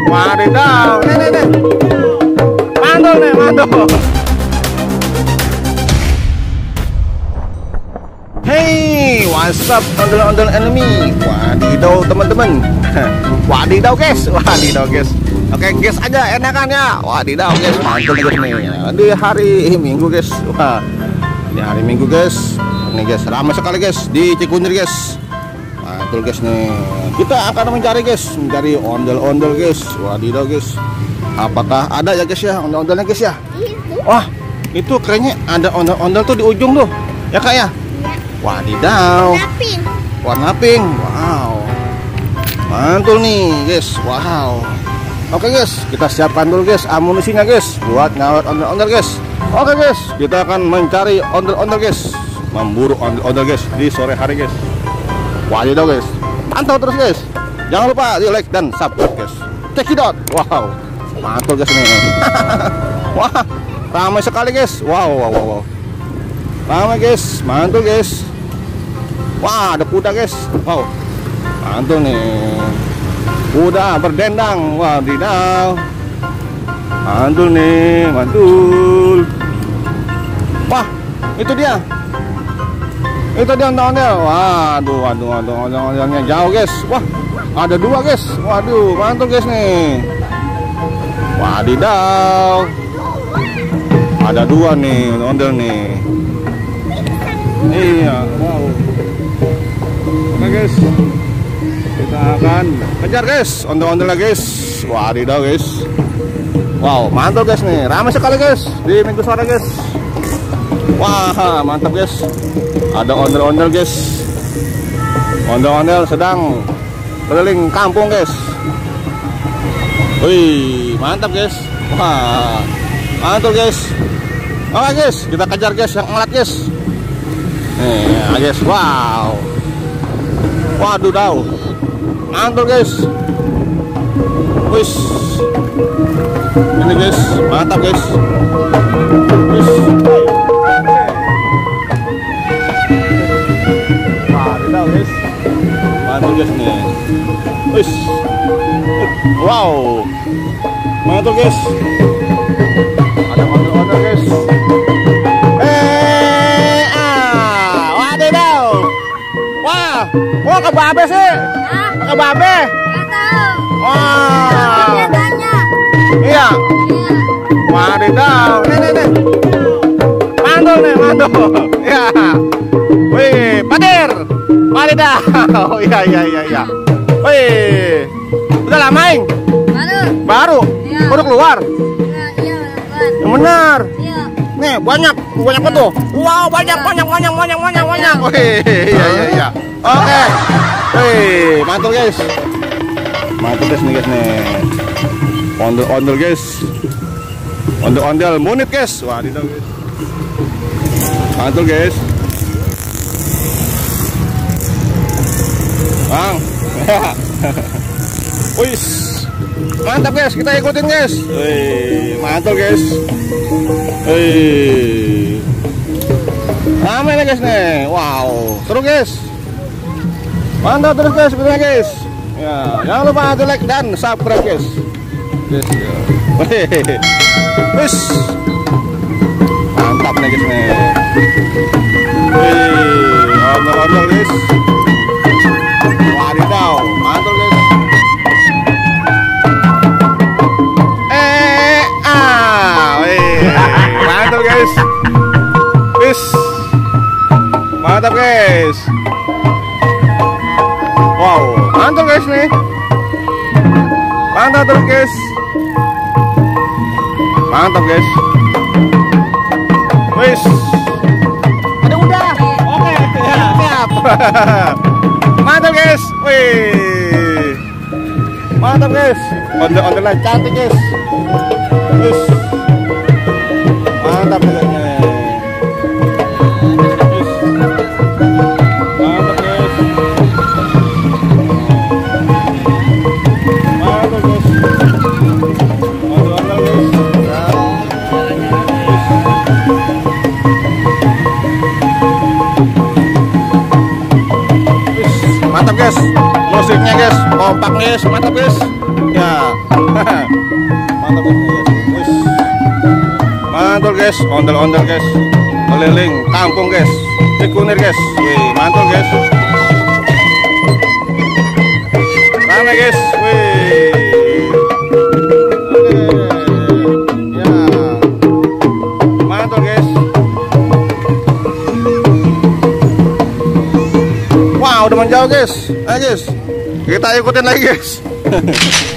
Wadidaw, nih. Mantul nih, mantul. Hey, what's up ondel-ondel enemy? Wadidaw teman-teman. Wadidaw guys. Oke guys aja enakan ya. Wadidaw guys, mantul guys nih. Di hari Minggu guys. Wah, di hari Minggu guys. Ini guys, ramai sekali guys di Cikunir guys. Mantul guys nih. Kita akan mencari ondel-ondel guys. Wadidaw guys. Apakah ada ya guys ya ondel-ondelnya guys ya? Wah, itu kayaknya ada ondel-ondel tuh di ujung tuh. Ya Kak ya? Wadidaw. Warna pink. Wow. Mantul nih guys. Wow. Oke guys, kita siapkan dulu guys amunisinya guys buat ngawet ondel-ondel guys. Oke guys, kita akan mencari ondel-ondel guys. Memburu ondel-ondel guys di sore hari guys. Wadidaw guys. Pantau terus guys. Jangan lupa di like dan subscribe guys. Check it out. Wow. Mantul guys nih. Wah, ramai sekali guys. Wow. Ramai guys, mantul guys. Wah, ada kuda guys. Wow, mantul nih. Kuda berdendang. Wadidaw. Mantul nih, mantul. Wah, itu dia. Itu dia ondel-ondel. Waduh, ondel-ondelnya jauh guys. Wah, ada dua guys. Waduh, mantul guys nih. Wadidaw. Ada dua nih ondel nih. Iya, wow. Oke guys, kita akan kejar guys ondel-ondelnya guys. Wadidaw guys. Wow, mantul guys nih. Ramai sekali guys di Minggu sore guys. Wah, mantap guys. Ada ondel-ondel guys. Ondel-ondel sedang keliling kampung guys. Wih, mantap guys. Wah, mantul guys. Oke guys, kita kejar guys yang ngelat guys. Nih guys, wow. Waduh daw. Mantul guys. Wis. Ini guys, mantap guys. Wis. Waduh guys. Mantul guys nih. Wis. Wow. Mantul guys. Ada ondel-ondel guys. Wadidaw. Wah, kok ke babe sih? Ke babe? Nggak tahu. Wah. Banyak. Iya. Wadidaw. Nih. Mantul nih, mantul. Ya. Wih, padir. Wadidaw. Iya. Wih. Udah lama ing? Baru. Iya. Baru keluar. Iya, Yang benar. iya. Nih, banyak apa tuh? Wow, banyak. Wih, iya. Oke. Wih, mantul guys. Mantul guys nih guys nih. Ondel-ondel guys. Ondel-ondel munit guys. Wadidaw guys. Mantul guys. Bang. Wih. Mantap guys, kita ikutin guys. Wih, mantul guys. Wih. Ramai nih guys nih. Wow, seru guys. Mantap terus guys, videonya guys. Ya, jangan lupa di like dan subscribe guys. Yes, ya. Wih. Mantap nih guys nih. Wih, ondel-ondel guys. Wadidaw, mantul guys. Mantap guys. Wis. Mantap guys. Wow, mantap guys nih. Mantap terus guys. Mantap guys. Wis. Ada udah. Oke, ya, siap. Mantap guys. Wih. Mantap guys. Ondel-ondelan cantik guys. Wis. Mantap guys. Mantap guys, musiknya guys, kompak guys, mantap guys. Ya. Mantap guys. Mantul guys, ondel-ondel guys. Keliling kampung guys. Cikunir guys. Wih, mantul guys. Rame guys. Wih. Oke. Ya. Mantul guys. Wow, udah menjauh guys. Ayo guys. Kita ikutin lagi guys.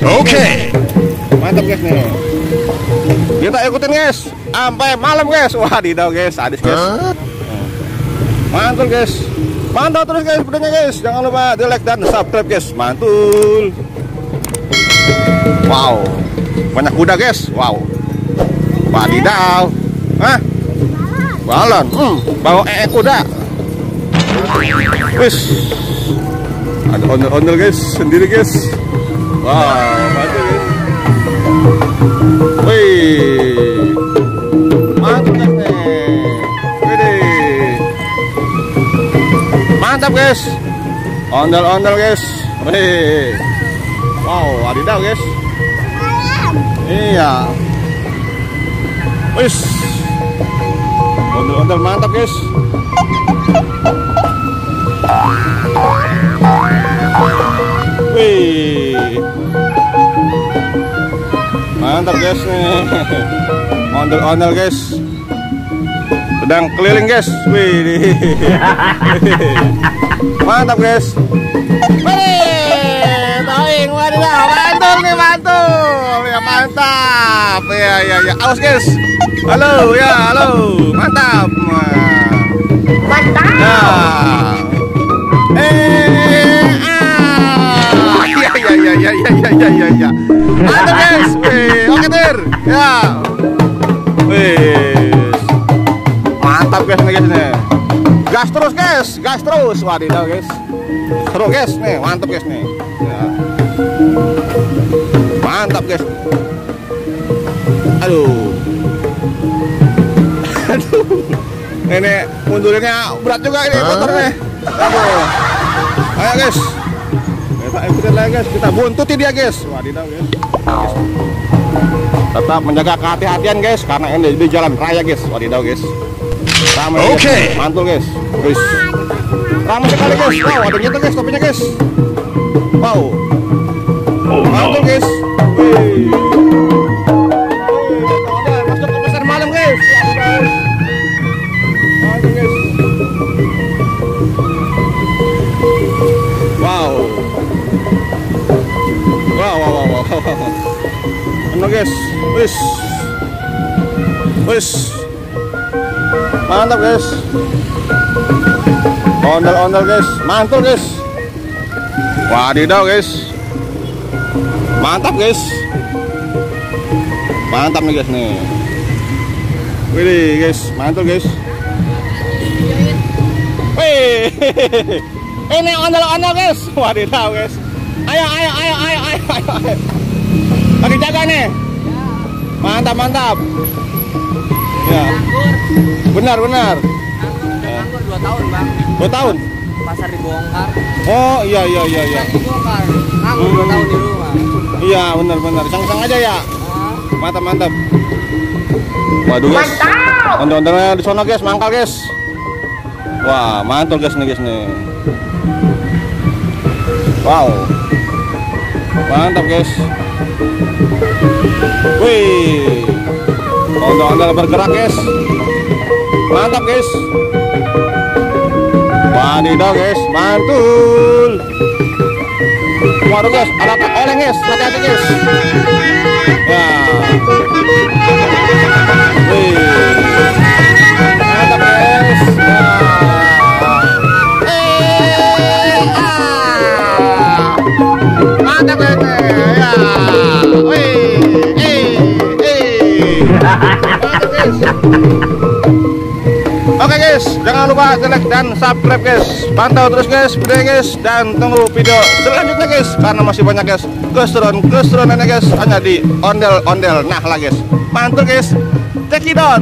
Oke. Mantap guys nih. Kita ikutin guys sampai malam guys. Wadidaw guys, sadis guys. Mantul guys. Mantap terus guys videonya guys. Jangan lupa di like dan subscribe guys. Mantul. Wow. Banyak kuda guys. Wow. Wadidaw. Hah? Balon. Bawa kuda. Wis. Ada ondel-ondel guys, sendiri guys. Wow, mantul guys. Wih, mantap guys nih. Wih, mantap guys. Ondel-ondel guys. Wih, wow, wadidaw guys. Iya. Wis, ondel-ondel mantap guys. Wih, mantap guys nih. Ondel-ondel guys. Sedang keliling guys. Wih, mantap guys. Wih, towing, wadidaw, mantul nih, mantul. Ya mantap. Ya. Awas guys. Halo, ya halo. Mantap. Mantap. Nah. Ya. Mantap guys. Wih, oke dir. Ya. Wih. Mantap guys nih guys nih. Gas terus guys, gas terus. Wadidaw guys. Seru guys nih, mantap guys nih. Ya. Mantap guys. Aduh. Ini mundurinnya berat juga ini motornya. Aduh. Ayo guys. Kita ikutin lagi guys, kita buntuti dia guys. Wadidaw guys. Tetap menjaga kehati-hatian guys, karena ini di jalan raya guys. Wadidaw guys. Ramai guys. Mantul guys. Guys. Ramai sekali guys. Wow, ada nyetel guys kopinya guys. Wow. Mantul guys. Wih. Masuk ke pasar malam guys. Mantul guys. Wow. Penuh guys. Wis. Mantap guys. Ondel-ondel guys. Mantul guys. Wadidaw guys. Mantap guys. Mantap nih guys nih. Wih guys, mantul guys. Wih. Ini ondel-ondel guys. Wadidaw guys. Ayo. Lagi jaga nih. Mantap. Ya. Benar. Nganggur 2 tahun bang. 2 tahun? Pasar dibongkar. Oh iya. Dibongkar. Nganggur 2 tahun di rumah. Iya benar. Sang aja ya. Mantap. Waduh guys. Ondel-ondelnya di sono guys, mangkal guys. Wah, mantul guys nih. Wow. Mantap guys. Wih. Ondel-ondel bergerak guys. Mantap guys. Wadidaw guys, mantul. Waduh guys, ada oleng guys, hati-hati guys. Ya. Wih. Mantap guys. Ya. Mantap guys. Ya. Wih. Mantap guys. Oke guys, jangan lupa like dan subscribe guys. Pantau terus guys videonya guys, dan tunggu video selanjutnya guys, karena masih banyak guys keseruan-keseruannya guys, hanya di ondel-ondel nah lah guys. Mantul guys. Check it out.